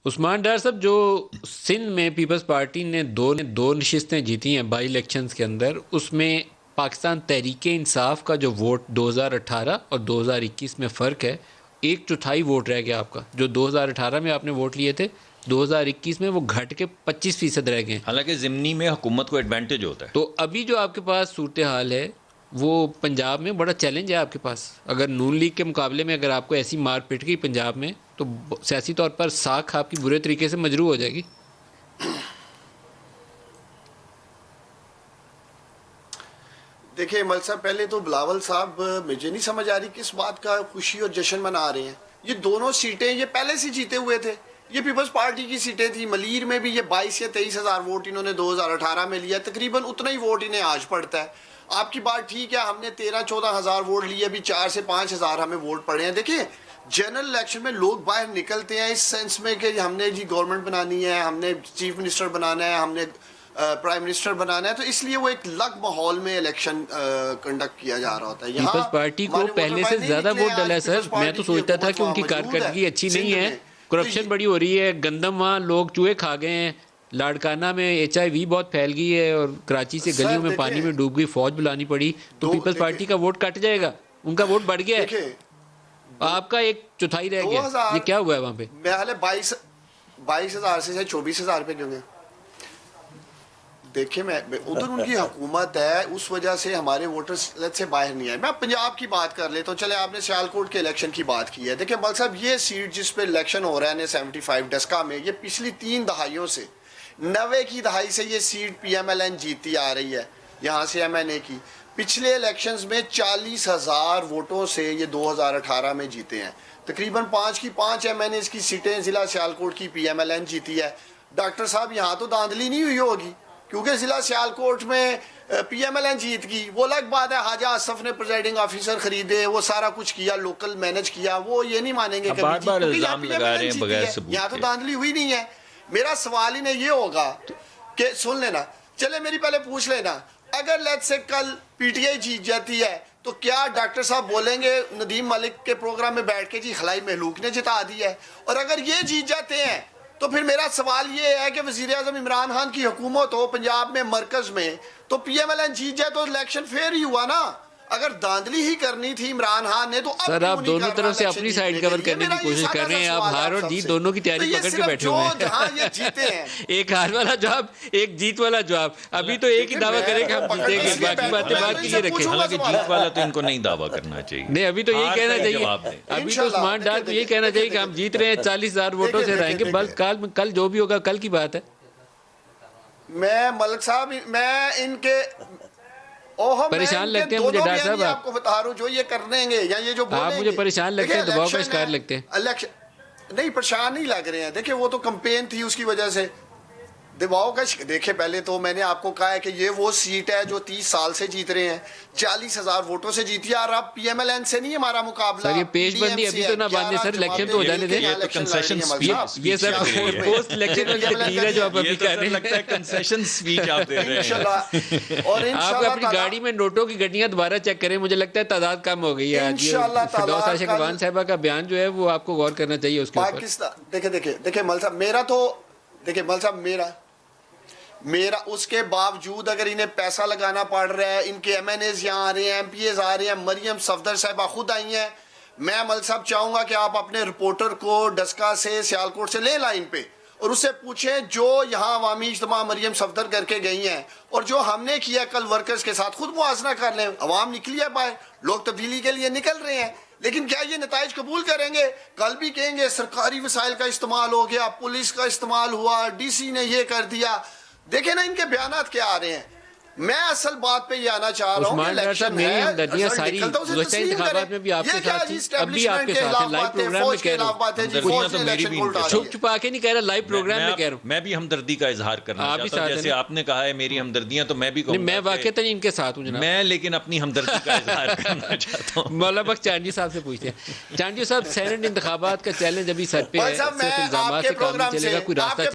उस्मान डार साहब, जो सिंध में पीपल्स पार्टी ने दो नशिस्तें जीती हैं बाई इलेक्शंस के अंदर, उसमें पाकिस्तान तहरीक इंसाफ का जो वोट 2018 और 2021 में फ़र्क है, 1/4 वोट रह गया आपका। जो 2018 में आपने वोट लिए थे, 2021 में वो घट के 25% रह गए। हालांकि ज़िमनी में हुकूमत को एडवांटेज होता है। तो अभी जो आपके पास सूरत हाल है, वो पंजाब में बड़ा चैलेंज है आपके पास। अगर नून लीग के मुकाबले में अगर आपको ऐसी मार पिट गई पंजाब में, तो सियासी तौर पर साख आपकी बुरे तरीके से मजरू हो जाएगी। देखिए मल साहब, पहले तो बिलावल साहब, मुझे नहीं समझ आ रही किस बात का खुशी और जश्न मना रहे हैं। ये दोनों सीटें ये पहले से जीते हुए थे। ये पीपल्स पार्टी की सीटें थी। मलीर में भी ये 22 या 23 हज़ार वोट इन्होंने 2018 में लिया, तकरीबन उतना ही वोट इन्हें आज पड़ता है। आपकी बात ठीक है, हमने 13-14 हज़ार वोट लिए, अभी 4 से 5 हज़ार हमें वोट पड़े हैं। देखिए जनरल इलेक्शन में लोग बाहर निकलते हैं इस सेंस में कि हमने जी गवर्नमेंट बनानी है, हमने चीफ मिनिस्टर बनाना है, हमने प्राइम मिनिस्टर बनाना है, तो इसलिए वो एक लग माहौल में इलेक्शन कंडक्ट किया जा रहा होता है। पीपल्स पार्टी को पहले से ज्यादा वोट डला है सर। मैं तो सोचता था कि उनकी कारकर्दगी अच्छी नहीं है, करप्शन बड़ी हो रही है, गंदम वहाँ लोग चूहे खा गए हैं, लाड़काना में HIV बहुत फैल गई है, और कराची से गलियों में पानी में डूब गई, फौज बुलानी पड़ी। तो पीपल्स पार्टी का वोट कट जाएगा, उनका वोट बढ़ गया है, आपका 1/4 रह गया। ये क्या हुआ है वहाँ पे? 22 हज़ार से 24 हज़ार पे क्यों गए? देखिए मैं उधर उनकी हुकूमत है, उस वजह से हमारे वोटर्स से बाहर नहीं आए। मैं पंजाब की बात कर लेता हूँ। चले, आपने सियालकोट के इलेक्शन की बात की है। देखिए बल साहब, ये सीट जिस पे इलेक्शन हो रहा है 75 डस्का में, ये पिछली 3 दहाइयों से, 90 की दहाई से ये सीट PMLN जीतती आ रही है, यहाँ से MNA की। पिछले इलेक्शंस में 40 हज़ार वोटों से ये 2018 में जीते हैं। तकरीबन 5 की 5 MNAs की सीटें ज़िला सियालकोट की PMLN जीती है। डॉक्टर साहब, यहाँ तो धांधली नहीं हुई होगी, क्योंकि ज़िला सियालकोट में PMLN जीत गई। वो अलग बात है, हाजा असफ ने प्रेजाइडिंग ऑफिसर खरीदे, वो सारा कुछ किया, लोकल मैनेज किया, वो ये नहीं मानेंगे कभी। बार-बार इल्जाम लगा रहे हैं बगैर सबूत। यहाँ तो धांधली हुई नहीं है। मेरा सवाल इन्हें ये होगा कि सुन लेना, चले मेरी पहले पूछ लेना, अगर लेट्स से कल PTI जीत जाती है, तो क्या डॉक्टर साहब बोलेंगे नदीम मलिक के प्रोग्राम में बैठ के जी खलाई महलूक ने जिता दी है? और अगर ये जीत जाते हैं, तो फिर मेरा सवाल ये है कि वज़ीर आज़म इमरान खान की हुकूमत हो पंजाब में, मरकज़ में, तो PMLN जीत जाए तो इलेक्शन फेयर ही हुआ ना। अगर धांधली ही करनी थी इमरान खान ने, तो अब सर आप दोनों तरफ से अपनी साइड कवर करने की कोशिश कर रहे हैं। आप हार और जीत दोनों की तैयारी पकड़ के बैठे हुए हैं। एक हार वाला जवाब, एक जीत वाला जवाब। अभी तो एक ही दावा करें कि हम जीतेंगे, बाकी बातें बात के लिए रखें। हालांकि जीत वाला तो इनको नहीं दावा करना चाहिए। नहीं, अभी तो यही कहना चाहिए, अभी तो उस्मान डार को यही कहना चाहिए कि हम जीत रहे हैं, 40 हज़ार वोटों से रहेंगे। बस कल जो भी होगा कल की बात है। मैं मलिक साहब, मैं इनके परेशान लगते हैं मुझे डॉक्टर साहब। आपको बता रहा हूँ, जो ये कर देंगे या ये जो आप मुझे परेशान लगते हैं, दबाव का शिकार लगते हैं। इलेक्शन नहीं, परेशान नहीं लग रहे हैं। देखिए वो तो कैंपेन थी, उसकी वजह से दबाव का। देखिए पहले तो मैंने आपको कहा है कि ये वो सीट है जो 30 साल से जीत रहे हैं, 40 हज़ार वोटों से जीती है। और अब PMLN से नहीं हमारा मुकाबला। सर ये पेशबंदी अभी तो ना बांधे सर, इलेक्शन तो हो जाने दें। ये तो कंसेशन स्पीच, ये सर पोस्ट इलेक्शन वाली तकरीर है जो आप अभी कर रहे हैं। लगता है कंसेशन स्पीच आप दे रहे हैं। और आप अपनी गाड़ी में नोटों की गड्डियां दोबारा चेक करें, मुझे लगता है तादाद कम हो गई है। फिरदौस आशिक खान साहिबा का बयान जो है वो आपको गौर करना चाहिए उसके ऊपर। पाकिस्तान देखिए मल साहब, मेरा उसके बावजूद अगर इन्हें पैसा लगाना पड़ रहा है, इनके MNAs यहाँ आ रहे हैं, MPAs आ रहे हैं, मरियम सफदर साहिबा खुद आई हैं। मैं मल साहब चाहूँगा कि आप अपने रिपोर्टर को डस्का से, सियालकोट से ले लाइन पे, और उससे पूछें जो यहाँ अवामी इज्तिमा मरियम सफदर करके गई हैं और जो हमने किया कल वर्कर्स के साथ, खुद मुआवजा कर लें। अवाम निकली है बाहर, लोग तब्दीली के लिए निकल रहे हैं, लेकिन क्या ये नताइज कबूल करेंगे? कल भी कहेंगे सरकारी वसाइल का इस्तेमाल हो गया, पुलिस का इस्तेमाल हुआ, DC ने ये कर दिया। देखे ना इनके बयानात क्या आ रहे हैं। मैं असल बात पे ये आना चाह रहा हूँ, मेरी हमदर्दियां सारी गुज़श्ता इंतखाबात में भी आपके साथ थी, अब भी आपके साथ है। लाइव प्रोग्राम में कह रहा हूँ, छुप छुपा के नहीं कह रहा, लाइव प्रोग्राम में कह रहा हूँ। मैं भी हमदर्दी का इजहार करना चाहता हूँ, जैसे आपने कहा है मेरी हमदर्दियां, तो मैं भी कहूँगा मैं वाकई इनके साथ हूँ जनाब। मैं लेकिन अपनी हमदर्दी का इजहार करना चाहता हूँ। मौला बख्श चांदी साहब से पूछते हैं। चांदी साहब, सेनेट इंतखाबात का चैलेंज अभी सर पे है, सिर्फ इल्जामात से काम नहीं चलेगा, कोई रास्ता